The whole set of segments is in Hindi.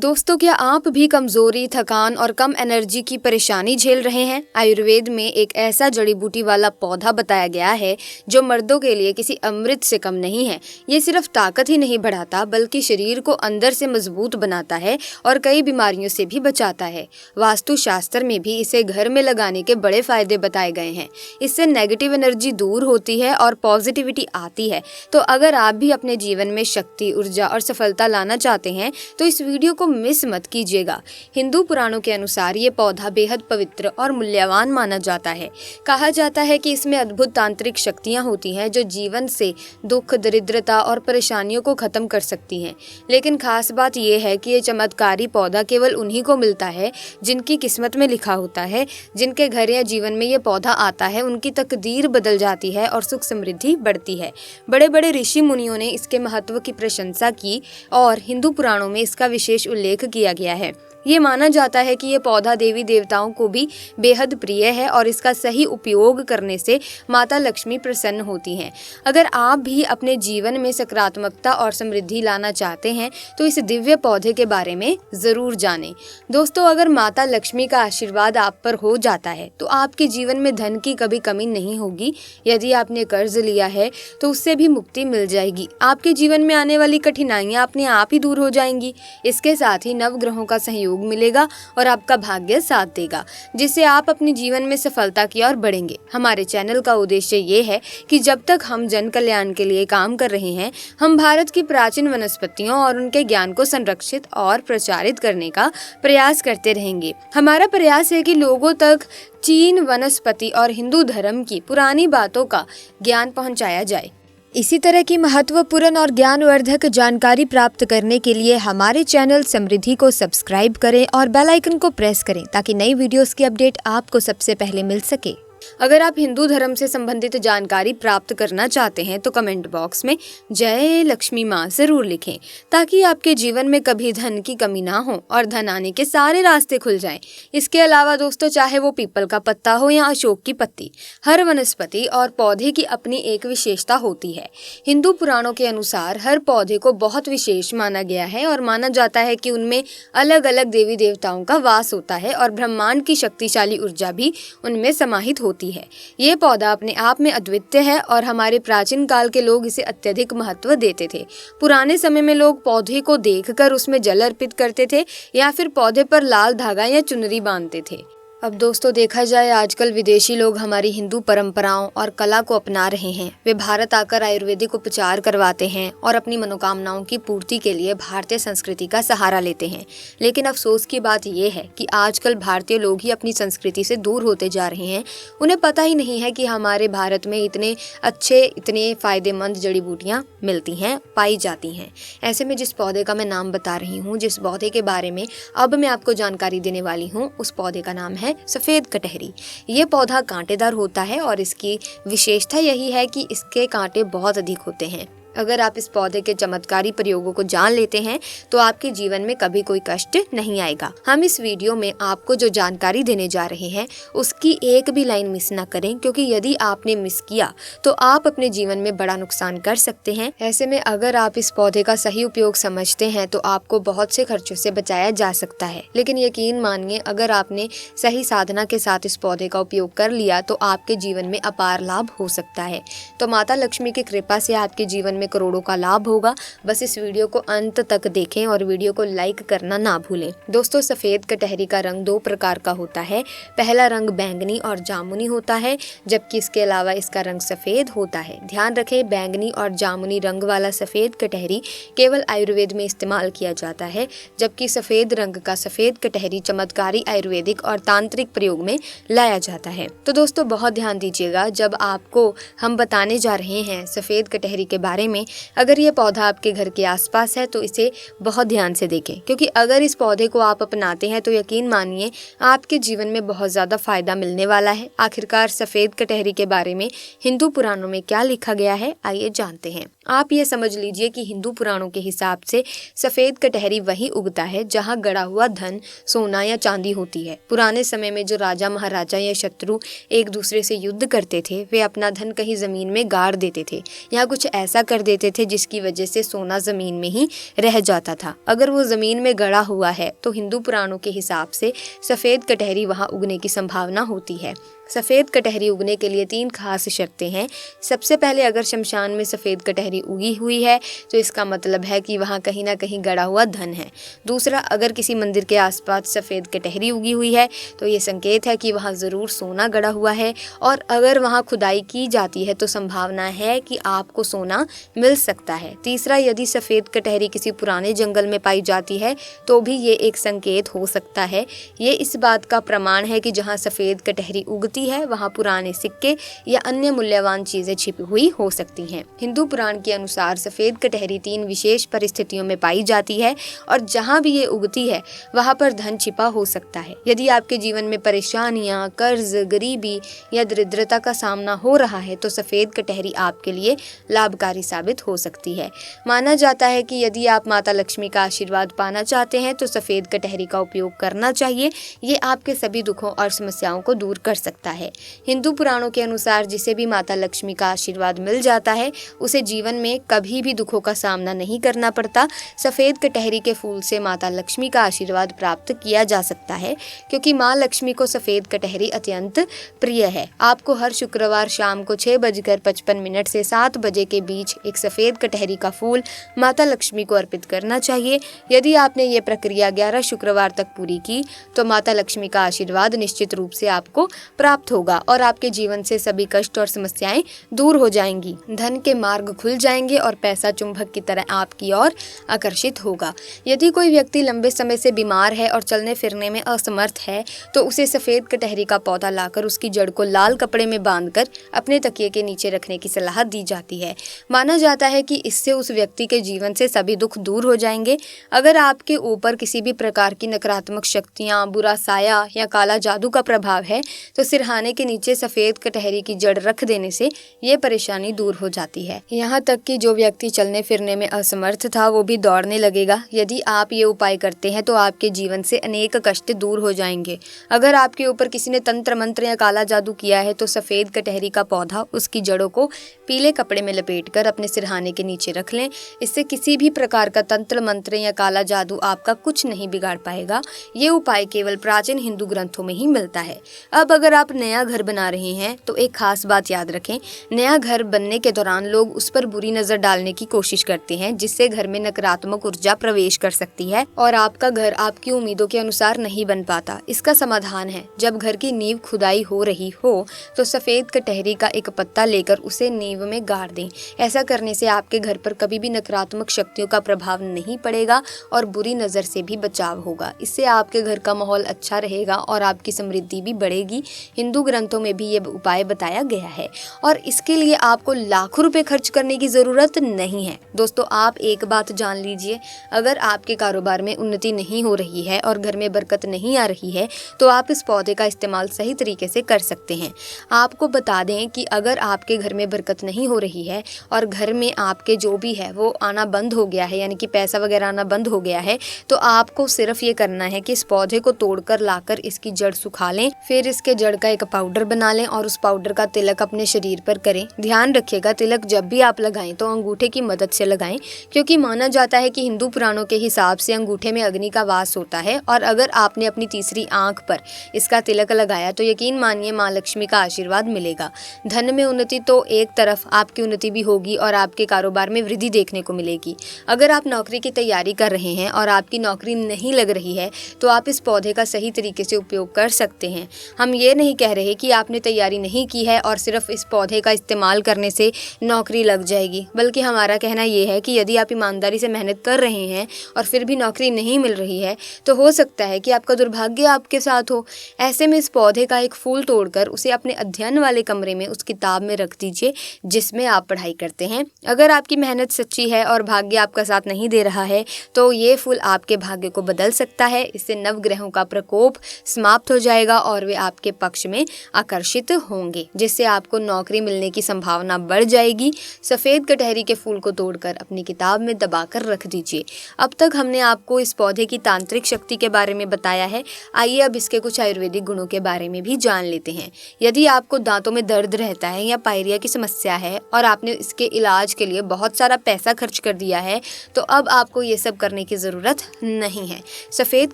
दोस्तों, क्या आप भी कमजोरी, थकान और कम एनर्जी की परेशानी झेल रहे हैं? आयुर्वेद में एक ऐसा जड़ी बूटी वाला पौधा बताया गया है जो मर्दों के लिए किसी अमृत से कम नहीं है। ये सिर्फ ताकत ही नहीं बढ़ाता बल्कि शरीर को अंदर से मजबूत बनाता है और कई बीमारियों से भी बचाता है। वास्तु शास्त्र में भी इसे घर में लगाने के बड़े फायदे बताए गए हैं। इससे नेगेटिव एनर्जी दूर होती है और पॉजिटिविटी आती है। तो अगर आप भी अपने जीवन में शक्ति, ऊर्जा और सफलता लाना चाहते हैं तो इस वीडियो को मिस मत कीजिएगा। हिंदू पुराणों के अनुसार ये पौधा बेहद पवित्र और मूल्यवान माना जाता है। कहा जाता है कि इसमें अद्भुत तांत्रिक शक्तियां होती हैं जो जीवन से दुख, दरिद्रता और परेशानियों को खत्म कर सकती हैं। लेकिन खास बात यह है कि ये चमत्कारी पौधा केवल उन्हीं को मिलता है जिनकी किस्मत में लिखा होता है। जिनके घर या जीवन में ये पौधा आता है उनकी तकदीर बदल जाती है और सुख समृद्धि बढ़ती है। बड़े बड़े ऋषि मुनियों ने इसके महत्व की प्रशंसा की और हिंदू पुराणों में इसका विशेष उल्लेख किया गया है। ये माना जाता है कि ये पौधा देवी देवताओं को भी बेहद प्रिय है और इसका सही उपयोग करने से माता लक्ष्मी प्रसन्न होती हैं। अगर आप भी अपने जीवन में सकारात्मकता और समृद्धि लाना चाहते हैं तो इस दिव्य पौधे के बारे में ज़रूर जानें। दोस्तों, अगर माता लक्ष्मी का आशीर्वाद आप पर हो जाता है तो आपके जीवन में धन की कभी कमी नहीं होगी। यदि आपने कर्ज लिया है तो उससे भी मुक्ति मिल जाएगी। आपके जीवन में आने वाली कठिनाइयाँ अपने आप ही दूर हो जाएंगी। इसके साथ ही नवग्रहों का सहयोग मिलेगा और आपका भाग्य साथ देगा, जिससे आप अपने जीवन में सफलता की ओर बढ़ेंगे। हमारे चैनल का उद्देश्य ये है कि जब तक हम जन कल्याण के लिए काम कर रहे हैं, हम भारत की प्राचीन वनस्पतियों और उनके ज्ञान को संरक्षित और प्रचारित करने का प्रयास करते रहेंगे। हमारा प्रयास है कि लोगों तक चीन, वनस्पति और हिंदू धर्म की पुरानी बातों का ज्ञान पहुंचाया जाए। इसी तरह की महत्वपूर्ण और ज्ञानवर्धक जानकारी प्राप्त करने के लिए हमारे चैनल समृद्धि को सब्सक्राइब करें और बेल आइकन को प्रेस करें ताकि नई वीडियोस की अपडेट आपको सबसे पहले मिल सके। अगर आप हिंदू धर्म से संबंधित जानकारी प्राप्त करना चाहते हैं तो कमेंट बॉक्स में जय लक्ष्मी माँ जरूर लिखें ताकि आपके जीवन में कभी धन की कमी ना हो और धन आने के सारे रास्ते खुल जाएं। इसके अलावा दोस्तों, चाहे वो पीपल का पत्ता हो या अशोक की पत्ती, हर वनस्पति और पौधे की अपनी एक विशेषता होती है। हिंदू पुराणों के अनुसार हर पौधे को बहुत विशेष माना गया है और माना जाता है कि उनमें अलग अलग देवी देवताओं का वास होता है और ब्रह्मांड की शक्तिशाली ऊर्जा भी उनमें समाहित होती है। ये पौधा अपने आप में अद्वितीय है और हमारे प्राचीन काल के लोग इसे अत्यधिक महत्व देते थे। पुराने समय में लोग पौधे को देखकर उसमें जल अर्पित करते थे या फिर पौधे पर लाल धागा या चुनरी बांधते थे। अब दोस्तों, देखा जाए आजकल विदेशी लोग हमारी हिंदू परंपराओं और कला को अपना रहे हैं। वे भारत आकर आयुर्वेदिक उपचार करवाते हैं और अपनी मनोकामनाओं की पूर्ति के लिए भारतीय संस्कृति का सहारा लेते हैं। लेकिन अफसोस की बात यह है कि आजकल भारतीय लोग ही अपनी संस्कृति से दूर होते जा रहे हैं। उन्हें पता ही नहीं है कि हमारे भारत में इतने अच्छे, इतने फायदेमंद जड़ी बूटियाँ मिलती हैं, पाई जाती हैं। ऐसे में जिस पौधे का मैं नाम बता रही हूँ, जिस पौधे के बारे में अब मैं आपको जानकारी देने वाली हूँ, उस पौधे का नाम है सफेद कटहरी। ये पौधा कांटेदार होता है और इसकी विशेषता यही है कि इसके कांटे बहुत अधिक होते हैं। अगर आप इस पौधे के चमत्कारी प्रयोगों को जान लेते हैं तो आपके जीवन में कभी कोई कष्ट नहीं आएगा। हम इस वीडियो में आपको जो जानकारी देने जा रहे हैं उसकी एक भी लाइन मिस ना करें, क्योंकि यदि आपने मिस किया तो आप अपने जीवन में बड़ा नुकसान कर सकते हैं। ऐसे में अगर आप इस पौधे का सही उपयोग समझते हैं तो आपको बहुत से खर्चों से बचाया जा सकता है। लेकिन यकीन मानिए, अगर आपने सही साधना के साथ इस पौधे का उपयोग कर लिया तो आपके जीवन में अपार लाभ हो सकता है। तो माता लक्ष्मी की कृपा से आपके जीवन में करोड़ों का लाभ होगा। बस इस वीडियो को अंत तक देखें और वीडियो को लाइक करना ना भूलें। दोस्तों, सफेद कटहरी का रंग दो प्रकार का होता है। पहला रंग बैंगनी और जामुनी होता है, जबकि इसके अलावा इसका रंग सफेद होता है। ध्यान रखें, बैंगनी और जामुनी रंग वाला सफेद कटहरी केवल आयुर्वेद में इस्तेमाल किया जाता है, जबकि सफेद रंग का सफेद कटहरी चमत्कारी आयुर्वेदिक और तांत्रिक प्रयोग में लाया जाता है। तो दोस्तों, बहुत ध्यान दीजिएगा जब आपको हम बताने जा रहे हैं सफेद कटहरी के बारे में। अगर ये पौधा आपके घर के आसपास है तो इसे बहुत ध्यान से देखें, क्योंकि अगर इस पौधे को आप अपनाते हैं तो यकीन मानिए आपके जीवन में बहुत ज़्यादा फायदा मिलने वाला है। आखिरकार सफ़ेद कटहरी के बारे में हिंदू पुराणों में क्या लिखा गया है, आइए जानते हैं। आप ये समझ लीजिए कि हिंदू पुराणों के हिसाब से सफ़ेद कटहरी वहीं उगता है जहाँ गड़ा हुआ धन, सोना या चांदी होती है। पुराने समय में जो राजा महाराजा या शत्रु एक दूसरे से युद्ध करते थे, वे अपना धन कहीं ज़मीन में गाड़ देते थे या कुछ ऐसा कर देते थे जिसकी वजह से सोना ज़मीन में ही रह जाता था। अगर वो ज़मीन में गड़ा हुआ है तो हिंदू पुराणों के हिसाब से सफ़ेद कटहरी वहाँ उगने की संभावना होती है। सफ़ेद कटहरी उगने के लिए 3 खास शर्तें हैं। सबसे पहले, अगर शमशान में सफ़ेद कटहरी उगी हुई है तो इसका मतलब है कि वहाँ कहीं ना कहीं गड़ा हुआ धन है। दूसरा, अगर किसी मंदिर के आसपास सफ़ेद कटहरी उगी हुई है तो ये संकेत है कि वहाँ ज़रूर सोना गड़ा हुआ है, और अगर वहाँ खुदाई की जाती है तो संभावना है कि आपको सोना मिल सकता है। तीसरा, यदि सफ़ेद कटहरी किसी पुराने जंगल में पाई जाती है तो भी ये एक संकेत हो सकता है। ये इस बात का प्रमाण है कि जहाँ सफ़ेद कटहरी उगती है वहाँ पुराने सिक्के या अन्य मूल्यवान चीजें छिपी हुई हो सकती हैं। हिंदू पुराण के अनुसार सफ़ेद कटहरी 3 विशेष परिस्थितियों में पाई जाती है, और जहाँ भी ये उगती है वहाँ पर धन छिपा हो सकता है। यदि आपके जीवन में परेशानियाँ, कर्ज, गरीबी या दरिद्रता का सामना हो रहा है तो सफ़ेद कटहरी आपके लिए लाभकारी साबित हो सकती है। माना जाता है कि यदि आप माता लक्ष्मी का आशीर्वाद पाना चाहते हैं तो सफ़ेद कटहरी का उपयोग करना चाहिए। ये आपके सभी दुखों और समस्याओं को दूर कर सकता है। हिंदू पुराणों के अनुसार जिसे भी माता लक्ष्मी का आशीर्वाद मिल जाता है उसे जीवन में कभी भी दुखों का सामना नहीं करना पड़ता। सफ़ेद कटहरी के फूल से माता लक्ष्मी का आशीर्वाद प्राप्त किया जा सकता है, क्योंकि माँ लक्ष्मी को सफ़ेद कटहरी अत्यंत प्रिय है। आपको हर शुक्रवार शाम को 6:55 से 7 बजे के बीच एक सफ़ेद कटहरी का फूल माता लक्ष्मी को अर्पित करना चाहिए। यदि आपने ये प्रक्रिया 11 शुक्रवार तक पूरी की तो माता लक्ष्मी का आशीर्वाद निश्चित रूप से आपको प्राप्त होगा और आपके जीवन से सभी कष्ट और समस्याएं दूर हो जाएंगी। धन के मार्ग खुल जाएंगे और पैसा चुंबक की तरह आपकी ओर आकर्षित होगा। यदि कोई व्यक्ति लंबे समय से बीमार है और चलने फिरने में असमर्थ है तो उसे सफ़ेद कटहरी का पौधा लाकर उसकी जड़ को लाल कपड़े में बांधकर अपने तकिए के नीचे रखने की सलाह दी जाती है। माना जाता है कि इससे उस व्यक्ति के जीवन से सभी दुख दूर हो जाएंगे। अगर आपके ऊपर किसी भी प्रकार की नकारात्मक शक्तियाँ, बुरा साया या काला जादू का प्रभाव है तो सिरहाने के नीचे सफ़ेद कटहरी की जड़ रख देने से ये परेशानी दूर हो जाती है। यहाँ तक कि जो व्यक्ति चलने फिरने में असमर्थ था वो भी दौड़ने लगेगा। यदि आप ये उपाय करते हैं तो आपके जीवन से अनेक कष्ट दूर हो जाएंगे। अगर आपके ऊपर किसी ने तंत्र मंत्र या काला जादू किया है तो सफ़ेद कटहरी का पौधा, उसकी जड़ों को पीले कपड़े में लपेटकर अपने सिरहाने के नीचे रख लें। इससे किसी भी प्रकार का तंत्र मंत्र या काला जादू आपका कुछ नहीं बिगाड़ पाएगा। ये उपाय केवल प्राचीन हिंदू ग्रंथों में ही मिलता है। अब अगर आप नया घर बना रहे हैं तो एक खास बात याद रखें, नया घर बनने के दौरान लोग उस पर बुरी नज़र डालने की कोशिश करते हैं, जिससे घर में नकारात्मक ऊर्जा प्रवेश कर सकती है और आपका घर आपकी उम्मीदों के अनुसार नहीं बन पाता। इसका समाधान है, जब घर की नींव खुदाई हो रही हो तो सफ़ेद कटहरी का एक पत्ता लेकर उसे नींव में गाड़ दें। ऐसा करने से आपके घर पर कभी भी नकारात्मक शक्तियों का प्रभाव नहीं पड़ेगा और बुरी नज़र से भी बचाव होगा। इससे आपके घर का माहौल अच्छा रहेगा और आपकी समृद्धि भी बढ़ेगी। हिंदू ग्रंथों में भी ये उपाय बताया गया है और इसके लिए आपको लाखों रुपए खर्च करने की ज़रूरत नहीं है। दोस्तों, आप एक बात जान लीजिए, अगर आपके कारोबार में उन्नति नहीं हो रही है और घर में बरकत नहीं आ रही है तो आप इस पौधे का इस्तेमाल सही तरीके से कर सकते हैं। आपको बता दें कि अगर आपके घर में बरकत नहीं हो रही है और घर में आपके जो भी है वो आना बंद हो गया है, यानी कि पैसा वगैरह आना बंद हो गया है, तो आपको सिर्फ ये करना है कि इस पौधे को तोड़कर लाकर इसकी जड़ सुखा लें, फिर इसके जड़ का एक पाउडर बना लें और उस पाउडर का तिलक अपने शरीर पर करें। ध्यान रखिएगा, तिलक जब भी आप लगाएं तो अंगूठे की मदद से लगाएं, क्योंकि माना जाता है कि हिंदू पुराणों के हिसाब से अंगूठे में अग्नि का वास होता है और अगर आपने अपनी तीसरी आंख पर इसका तिलक लगाया तो यकीन मानिए माँ लक्ष्मी का आशीर्वाद मिलेगा। धन में उन्नति तो एक तरफ, आपकी उन्नति भी होगी और आपके कारोबार में वृद्धि देखने को मिलेगी। अगर आप नौकरी की तैयारी कर रहे हैं और आपकी नौकरी नहीं लग रही है तो आप इस पौधे का सही तरीके से उपयोग कर सकते हैं। हम ये नहीं कह रहे कि आपने तैयारी नहीं की है और सिर्फ इस पौधे का इस्तेमाल करने से नौकरी लग जाएगी, बल्कि हमारा कहना ये है कि यदि आप ईमानदारी से मेहनत कर रहे हैं और फिर भी नौकरी नहीं मिल रही है तो हो सकता है कि आपका दुर्भाग्य आपके साथ हो। ऐसे में इस पौधे का एक फूल तोड़कर उसे अपने अध्ययन वाले कमरे में उस किताब में रख दीजिए जिसमें आप पढ़ाई करते हैं। अगर आपकी मेहनत सच्ची है और भाग्य आपका साथ नहीं दे रहा है तो ये फूल आपके भाग्य को बदल सकता है। इससे नवग्रहों का प्रकोप समाप्त हो जाएगा और वे आपके पक्ष में आकर्षित होंगे, जिससे आपको नौकरी मिलने की संभावना बढ़ जाएगी। सफ़ेद कटहरी के फूल को तोड़कर अपनी किताब में दबाकर रख दीजिए। अब तक हमने आपको इस पौधे की तांत्रिक शक्ति के बारे में बताया है, आइए अब इसके कुछ आयुर्वेदिक गुणों के बारे में भी जान लेते हैं। यदि आपको दांतों में दर्द रहता है या पायरिया की समस्या है और आपने इसके इलाज के लिए बहुत सारा पैसा खर्च कर दिया है, तो अब आपको ये सब करने की ज़रूरत नहीं है। सफ़ेद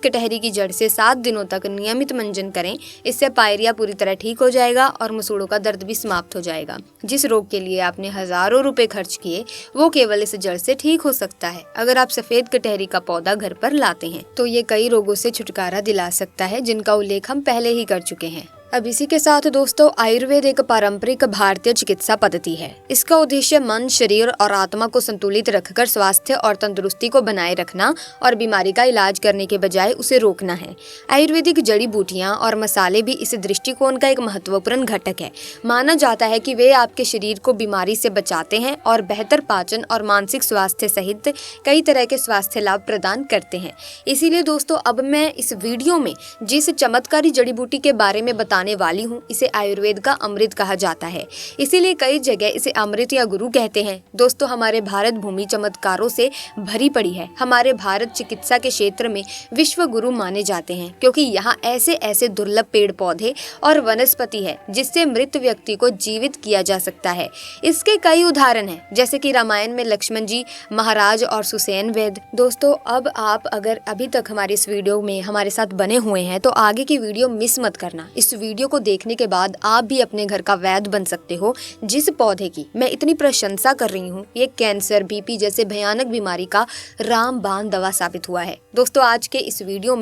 कटहरी की जड़ से 7 दिनों तक नियमित मंजन करें, इससे पायरिया पूरी तरह ठीक हो जाएगा और मसूड़ों का दर्द भी समाप्त हो जाएगा। जिस रोग के लिए आपने हज़ारों रुपए खर्च किए वो केवल इस जड़ से ठीक हो सकता है। अगर आप सफ़ेद कटहरी का पौधा घर पर लाते हैं तो ये कई रोगों से छुटकारा दिला सकता है, जिनका उल्लेख हम पहले ही कर चुके हैं। अब इसी के साथ दोस्तों, आयुर्वेद एक पारंपरिक भारतीय चिकित्सा पद्धति है। इसका उद्देश्य मन, शरीर और आत्मा को संतुलित रखकर स्वास्थ्य और तंदुरुस्ती को बनाए रखना और बीमारी का इलाज करने के बजाय उसे रोकना है। आयुर्वेदिक जड़ी बूटियां और मसाले भी इस दृष्टिकोण का एक महत्वपूर्ण घटक है। माना जाता है कि वे आपके शरीर को बीमारी से बचाते हैं और बेहतर पाचन और मानसिक स्वास्थ्य सहित कई तरह के स्वास्थ्य लाभ प्रदान करते हैं। इसीलिए दोस्तों, अब मैं इस वीडियो में जिस चमत्कारी जड़ी बूटी के बारे में बताने वाली हूँ, इसे आयुर्वेद का अमृत कहा जाता है। इसीलिए कई जगह इसे अमृत या गुरु कहते हैं। दोस्तों, हमारे भारत भूमि चमत्कारों से भरी पड़ी है। हमारे भारत चिकित्सा के क्षेत्र में विश्व गुरु माने जाते हैं, क्योंकि यहाँ ऐसे ऐसे दुर्लभ पेड़ पौधे और वनस्पति है जिससे मृत व्यक्ति को जीवित किया जा सकता है। इसके कई उदाहरण हैं, जैसे कि रामायण में लक्ष्मण जी महाराज और सुसेन वैद्य। दोस्तों, अब आप अगर अभी तक हमारे इस वीडियो में हमारे साथ बने हुए हैं तो आगे की वीडियो मिस मत करना। इस वीडियो को देखने के बाद आप भी अपने घर का वैद्य बन सकते हो। जिस पौधे की मैं इतनी प्रशंसा कर रही हूँ, ये कैंसर, बीपी जैसे भयानक बीमारी का रामबाण दवा साबित हुआ है। दोस्तों, आज के इस वीडियो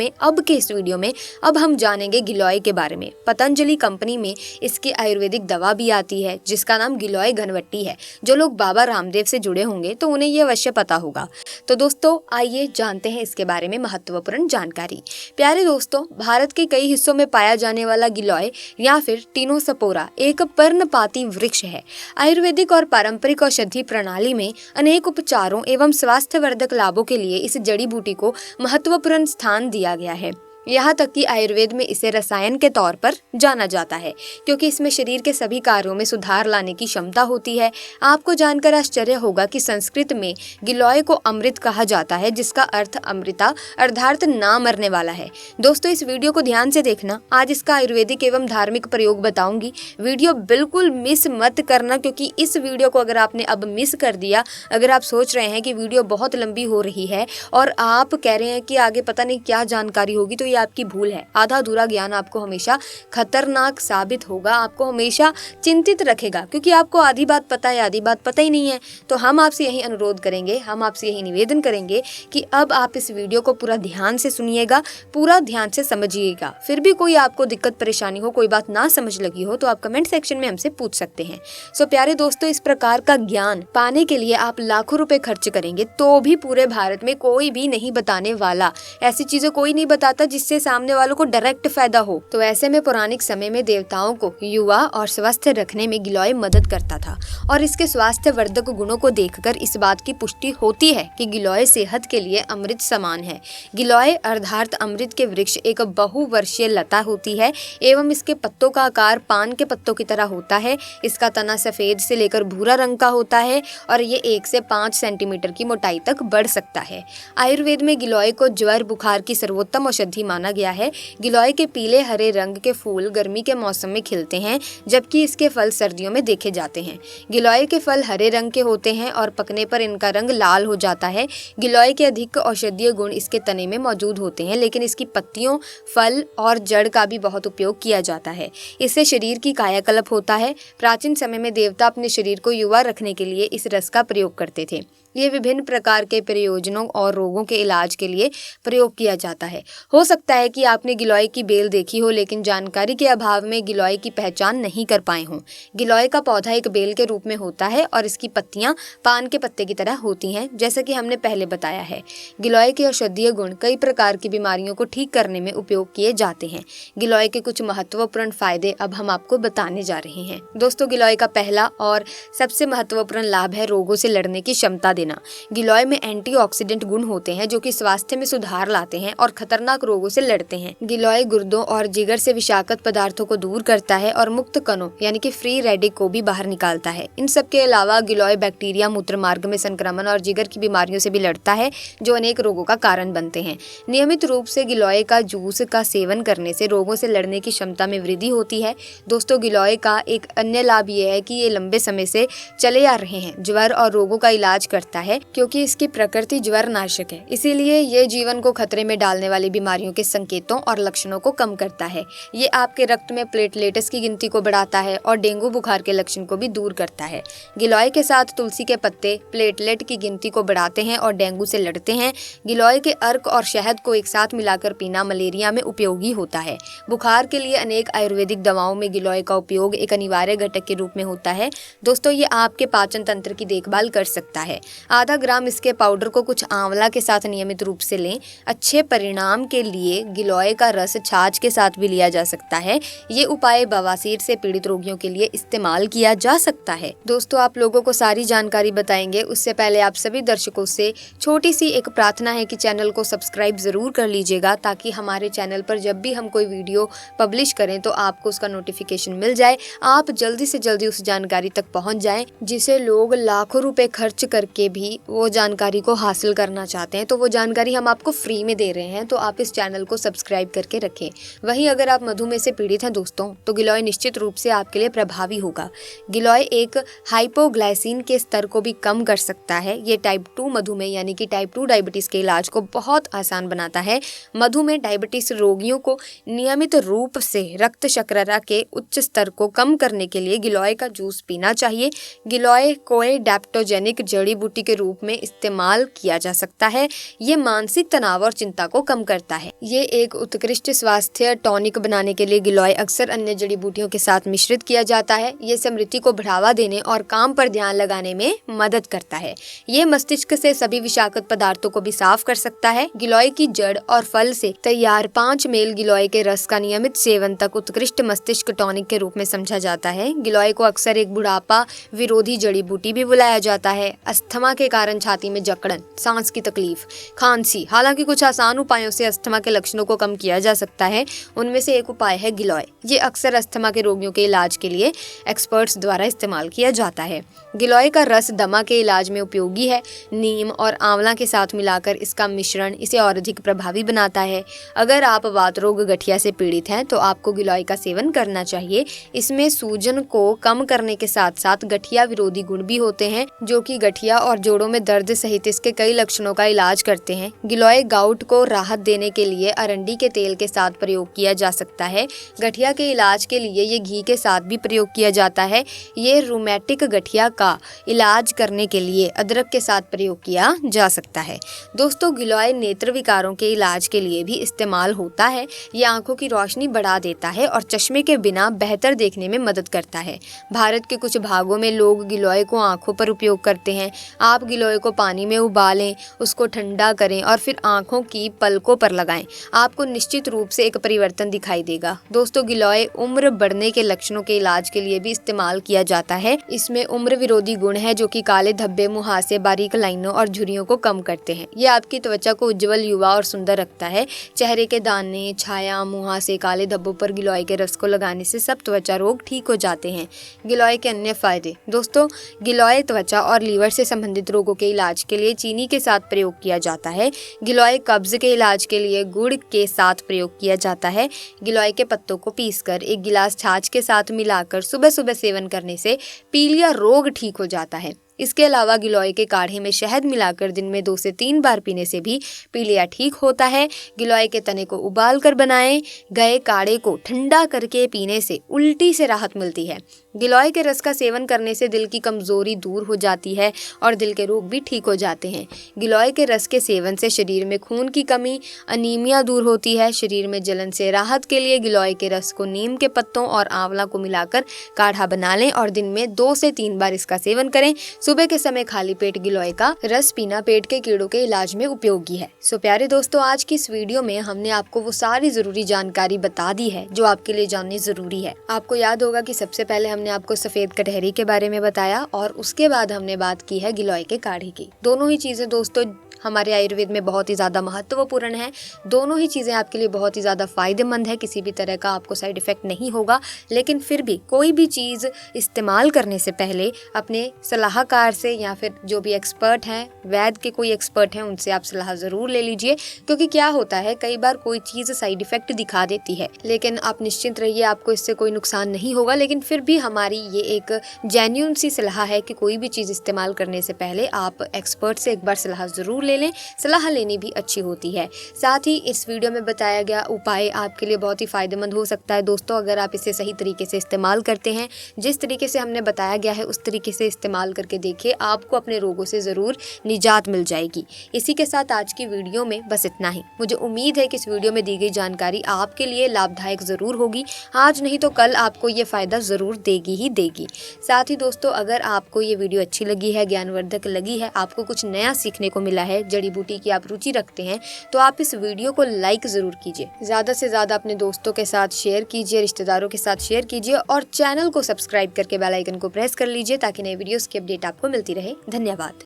में अब हम जानेंगे गिलोय के बारे में। पतंजलि कंपनी में इसकी आयुर्वेदिक दवा भी आती है जिसका नाम गिलोय घनवट्टी है। जो लोग बाबा रामदेव से जुड़े होंगे तो उन्हें ये अवश्य पता होगा। तो दोस्तों, आइए जानते हैं इसके बारे में महत्वपूर्ण जानकारी। प्यारे दोस्तों, भारत के कई हिस्सों में पाया जाने वाला गिलोय या फिर टिनोसपोरा एक पर्णपाती वृक्ष है। आयुर्वेदिक और पारंपरिक औषधि प्रणाली में अनेक उपचारों एवं स्वास्थ्यवर्धक लाभों के लिए इस जड़ी बूटी को महत्वपूर्ण स्थान दिया गया है। यहाँ तक कि आयुर्वेद में इसे रसायन के तौर पर जाना जाता है, क्योंकि इसमें शरीर के सभी कार्यों में सुधार लाने की क्षमता होती है। आपको जानकर आश्चर्य होगा कि संस्कृत में गिलोय को अमृत कहा जाता है, जिसका अर्थ अमृता अर्थात ना मरने वाला है। दोस्तों, इस वीडियो को ध्यान से देखना। आज इसका आयुर्वेदिक एवं धार्मिक प्रयोग बताऊंगी। वीडियो बिल्कुल मिस मत करना, क्योंकि इस वीडियो को अगर आपने अब मिस कर दिया, अगर आप सोच रहे हैं कि वीडियो बहुत लंबी हो रही है और आप कह रहे हैं कि आगे पता नहीं क्या जानकारी होगी, तो आपकी भूल है। आधा अधूरा ज्ञान आपको हमेशा खतरनाक साबित होगा, आपको हमेशा चिंतित रखेगा, क्योंकि आपको आधी बात पता है, आधी बात पता ही नहीं है। तो हम आपसे यही अनुरोध करेंगे, हम आपसे यही निवेदन करेंगे कि अब आप इस वीडियो को पूरा ध्यान से सुनिएगा, पूरा ध्यान से समझिएगा। फिर भी कोई आपको दिक्कत परेशानी हो, कोई बात ना समझ लगी हो, तो आप कमेंट सेक्शन में हमसे पूछ सकते हैं। सो प्यारे दोस्तों, इस प्रकार का ज्ञान पाने के लिए आप लाखों रुपए खर्च करेंगे तो भी पूरे भारत में कोई भी नहीं बताने वाला। ऐसी चीजें कोई नहीं बताता जिससे सामने वालों को डायरेक्ट फायदा हो। तो ऐसे में पौराणिक समय में देवताओं को युवा और स्वस्थ रखने में गिलोय मदद करता था, और इसके स्वास्थ्य वर्धक गुणों को देखकर इस बात की पुष्टि होती है कि गिलोय सेहत के लिए अमृत समान है। गिलोय अर्थात अमृत के वृक्ष एक बहुवर्षीय लता होती है एवं इसके पत्तों का आकार पान के पत्तों की तरह होता है। इसका तना सफेद से लेकर भूरा रंग का होता है और ये 1 से 5 सेंटीमीटर की मोटाई तक बढ़ सकता है। आयुर्वेद में गिलोय को ज्वर बुखार की सर्वोत्तम औषधि माना गया है। गिलोय के पीले हरे रंग के फूल गर्मी के मौसम में खिलते हैं, जबकि इसके फल सर्दियों में देखे जाते हैं। गिलोय के फल हरे रंग के होते हैं और पकने पर इनका रंग लाल हो जाता है। गिलोय के अधिक औषधीय गुण इसके तने में मौजूद होते हैं, लेकिन इसकी पत्तियों, फल और जड़ का भी बहुत उपयोग किया जाता है। इससे शरीर की कायाकल्प होता है। प्राचीन समय में देवता अपने शरीर को युवा रखने के लिए इस रस का प्रयोग करते थे। ये विभिन्न प्रकार के प्रयोजनों और रोगों के इलाज के लिए प्रयोग किया जाता है। हो सकता है कि आपने गिलोय की बेल देखी हो, लेकिन जानकारी के अभाव में गिलोय की पहचान नहीं कर पाए हों। गिलोय का पौधा एक बेल के रूप में होता है और इसकी पत्तियां पान के पत्ते की तरह होती हैं, जैसा कि हमने पहले बताया है। गिलोय के औषधीय गुण कई प्रकार की बीमारियों को ठीक करने में उपयोग किए जाते हैं। गिलोय के कुछ महत्वपूर्ण फायदे अब हम आपको बताने जा रहे हैं। दोस्तों, गिलोय का पहला और सबसे महत्वपूर्ण लाभ है रोगों से लड़ने की क्षमता देना। लेना। गिलोय में एंटीऑक्सीडेंट गुण होते हैं जो कि स्वास्थ्य में सुधार लाते हैं और खतरनाक रोगों से लड़ते हैं। गिलोय गुर्दों और जिगर से विषाक्त पदार्थों को दूर करता है और मुक्त कणों यानी कि फ्री रेडिक को भी बाहर निकालता है। इन सब के अलावा गिलोय बैक्टीरिया, मूत्र मार्ग में संक्रमण और जिगर की बीमारियों से भी लड़ता है जो अनेक रोगों का कारण बनते हैं। नियमित रूप से गिलोय का जूस का सेवन करने से रोगों से लड़ने की क्षमता में वृद्धि होती है। दोस्तों, गिलोय का एक अन्य लाभ ये है कि ये लंबे समय से चले आ रहे हैं ज्वर और रोगों का इलाज करता है क्योंकि इसकी प्रकृति ज्वर नाशक है। इसीलिए ये जीवन को खतरे में डालने वाली बीमारियों के संकेतों और लक्षणों को कम करता है। ये आपके रक्त में प्लेटलेट्स की गिनती को बढ़ाता है और डेंगू बुखार के लक्षण को भी दूर करता है। गिलोय के साथ तुलसी के पत्ते प्लेटलेट की गिनती को बढ़ाते हैं और डेंगू से लड़ते हैं। गिलोय के अर्क और शहद को एक साथ मिलाकर पीना मलेरिया में उपयोगी होता है। बुखार के लिए अनेक आयुर्वेदिक दवाओं में गिलोय का उपयोग एक अनिवार्य घटक के रूप में होता है। दोस्तों, ये आपके पाचन तंत्र की देखभाल कर सकता है। आधा ग्राम इसके पाउडर को कुछ आंवला के साथ नियमित रूप से लें। अच्छे परिणाम के लिए गिलोय का रस छाछ के साथ भी लिया जा सकता है। ये उपाय बवासीर से पीड़ित रोगियों के लिए इस्तेमाल किया जा सकता है। दोस्तों, आप लोगों को सारी जानकारी बताएंगे उससे पहले आप सभी दर्शकों से छोटी सी एक प्रार्थना है कि चैनल को सब्सक्राइब जरूर कर लीजिएगा ताकि हमारे चैनल पर जब भी हम कोई वीडियो पब्लिश करें तो आपको उसका नोटिफिकेशन मिल जाए, आप जल्दी से जल्दी उस जानकारी तक पहुंच जाएं जिसे लोग लाखों रुपए खर्च करके भी वो जानकारी को हासिल करना चाहते हैं। तो वो जानकारी हम आपको फ्री में दे रहे हैं, तो आप इस चैनल को सब्सक्राइब करके रखें। वहीं अगर आप मधुमेह से पीड़ित हैं दोस्तों, तो गिलोय निश्चित रूप से आपके लिए प्रभावी होगा। गिलोय एक हाइपोग्लाइसीन के स्तर को भी कम कर सकता है। ये टाइप 2 मधुमेह यानी कि टाइप 2 डायबिटीज के इलाज को बहुत आसान बनाता है। मधुमेह डायबिटीज रोगियों को नियमित रूप से रक्त शर्करा के उच्च स्तर को कम करने के लिए गिलोय का जूस पीना चाहिए। गिलोय को एडेप्टोजेनिक जड़ी बूटी के रूप में इस्तेमाल किया जा सकता है। ये मानसिक तनाव और चिंता को कम करता है। ये एक उत्कृष्ट स्वास्थ्य टॉनिक बनाने के लिए गिलोय अक्सर अन्य जड़ी बूटियों के साथ मिश्रित किया जाता है। ये स्मृति को बढ़ावा देने और काम पर ध्यान लगाने में मदद करता है। ये मस्तिष्क से सभी विषाक्त पदार्थों को भी साफ कर सकता है। गिलोय की जड़ और फल से तैयार 5 मेल गिलोय के रस का नियमित सेवन तक उत्कृष्ट मस्तिष्क टॉनिक के रूप में समझा जाता है। गिलोय को अक्सर एक बुढ़ापा विरोधी जड़ी बूटी भी बुलाया जाता है। अस्थमा के कारण छाती में जकड़न, सांस की तकलीफ, खांसी, हालांकि कुछ आसान उपायों से अस्थमा के लक्षणों को कम किया जा सकता है। उनमें से एक उपाय है गिलोय। ये अक्सर अस्थमा के रोगियों के इलाज के लिए एक्सपर्ट्स द्वारा इस्तेमाल किया जाता है। गिलोय का रस दमा के इलाज में उपयोगी है। नीम और आंवला के साथ मिलाकर इसका मिश्रण इसे और अधिक प्रभावी बनाता है। अगर आप वात रोग गठिया से पीड़ित हैं तो आपको गिलोय का सेवन करना चाहिए। इसमें सूजन को कम करने के साथ साथ गठिया विरोधी गुण भी होते हैं जो कि गठिया और जोड़ों में दर्द सहित इसके कई लक्षणों का इलाज करते हैं। गिलोय गाउट को राहत देने के लिए अरंडी के तेल के साथ प्रयोग किया जा सकता है। गठिया के इलाज के लिए ये घी के साथ भी प्रयोग किया जाता है। ये रूमेटिक गठिया का इलाज करने के लिए अदरक के साथ प्रयोग किया जा सकता है। दोस्तों, गिलोय नेत्र विकारों के इलाज के लिए भी इस्तेमाल होता है। ये आंखों की रोशनी बढ़ा देता है और चश्मे के बिना बेहतर देखने में मदद करता है। भारत के कुछ भागों में लोग गिलोय को आंखों पर उपयोग करते हैं। आप गिलोय को पानी में उबालें, उसको ठंडा करें और फिर आंखों की पलकों पर लगाएं। आपको निश्चित रूप से एक परिवर्तन दिखाई देगा। दोस्तों, गिलोय उम्र बढ़ने के लक्षणों के इलाज के लिए भी इस्तेमाल किया जाता है। इसमें उम्र विरोधी गुण है जो कि काले धब्बे, मुहासे, बारीक लाइनों और झुर्रियों को कम करते हैं। ये आपकी त्वचा को उज्जवल, युवा और सुंदर रखता है। चेहरे के दाने, छाया, मुहासे, काले धब्बों पर गिलोय के रस को लगाने से सब त्वचा रोग ठीक हो जाते हैं। गिलोय के अन्य फायदे। दोस्तों, गिलोय त्वचा और लीवर से संबंधित रोगों के इलाज के लिए चीनी के साथ प्रयोग किया जाता है। गिलोय कब्ज के इलाज के लिए गुड़ के साथ प्रयोग किया जाता है। गिलोय के पत्तों को पीसकर 1 गिलास छाछ के साथ मिलाकर सुबह सुबह सेवन करने से पीलिया रोग ठीक हो जाता है। इसके अलावा गिलोय के काढ़े में शहद मिलाकर दिन में 2 से 3 बार पीने से भी पीलिया ठीक होता है। गिलोय के तने को उबाल कर बनाए गए काढ़े को ठंडा करके पीने से उल्टी से राहत मिलती है। गिलोय के रस का सेवन करने से दिल की कमजोरी दूर हो जाती है और दिल के रोग भी ठीक हो जाते हैं। गिलोय के रस के सेवन से शरीर में खून की कमी, अनीमिया दूर होती है। शरीर में जलन से राहत के लिए गिलोय के रस को नीम के पत्तों और आंवला को मिलाकर काढ़ा बना लें और दिन में 2 से 3 बार इसका सेवन करें। सुबह के समय खाली पेट गिलोय का रस पीना पेट के कीड़ों के इलाज में उपयोगी है। सो प्यारे दोस्तों, आज की इस वीडियो में हमने आपको वो सारी जरूरी जानकारी बता दी है जो आपके लिए जाननी जरूरी है। आपको याद होगा कि सबसे पहले हमने आपको सफेद कटहरी के बारे में बताया और उसके बाद हमने बात की है गिलोय के काढ़े की। दोनों ही चीजें दोस्तों हमारे आयुर्वेद में बहुत ही ज़्यादा महत्वपूर्ण है। दोनों ही चीज़ें आपके लिए बहुत ही ज़्यादा फायदेमंद है। किसी भी तरह का आपको साइड इफेक्ट नहीं होगा, लेकिन फिर भी कोई भी चीज़ इस्तेमाल करने से पहले अपने सलाहकार से या फिर जो भी एक्सपर्ट हैं, वैद्य के कोई एक्सपर्ट हैं, उनसे आप सलाह ज़रूर ले लीजिए। क्योंकि क्या होता है, कई बार कोई चीज़ साइड इफेक्ट दिखा देती है, लेकिन आप निश्चिंत रहिए, आपको इससे कोई नुकसान नहीं होगा। लेकिन फिर भी हमारी ये एक जेन्युइन सी सलाह है कि कोई भी चीज़ इस्तेमाल करने से पहले आप एक्सपर्ट से एक बार सलाह ज़रूर ले लें। सलाह लेनी भी अच्छी होती है। साथ ही इस वीडियो में बताया गया उपाय आपके लिए बहुत ही फायदेमंद हो सकता है दोस्तों, अगर आप इसे सही तरीके से इस्तेमाल करते हैं। जिस तरीके से हमने बताया गया है उस तरीके से इस्तेमाल करके देखिए, आपको अपने रोगों से ज़रूर निजात मिल जाएगी। इसी के साथ आज की वीडियो में बस इतना ही। मुझे उम्मीद है कि इस वीडियो में दी गई जानकारी आपके लिए लाभदायक ज़रूर होगी। आज नहीं तो कल आपको ये फ़ायदा ज़रूर देगी ही देगी। साथ ही दोस्तों, अगर आपको ये वीडियो अच्छी लगी है, ज्ञानवर्धक लगी है, आपको कुछ नया सीखने को मिला है, जड़ी बूटी की आप रुचि रखते हैं, तो आप इस वीडियो को लाइक जरूर कीजिए। ज्यादा से ज्यादा अपने दोस्तों के साथ शेयर कीजिए, रिश्तेदारों के साथ शेयर कीजिए और चैनल को सब्सक्राइब करके बेल आइकन को प्रेस कर लीजिए ताकि नए वीडियोस की अपडेट आपको मिलती रहे। धन्यवाद।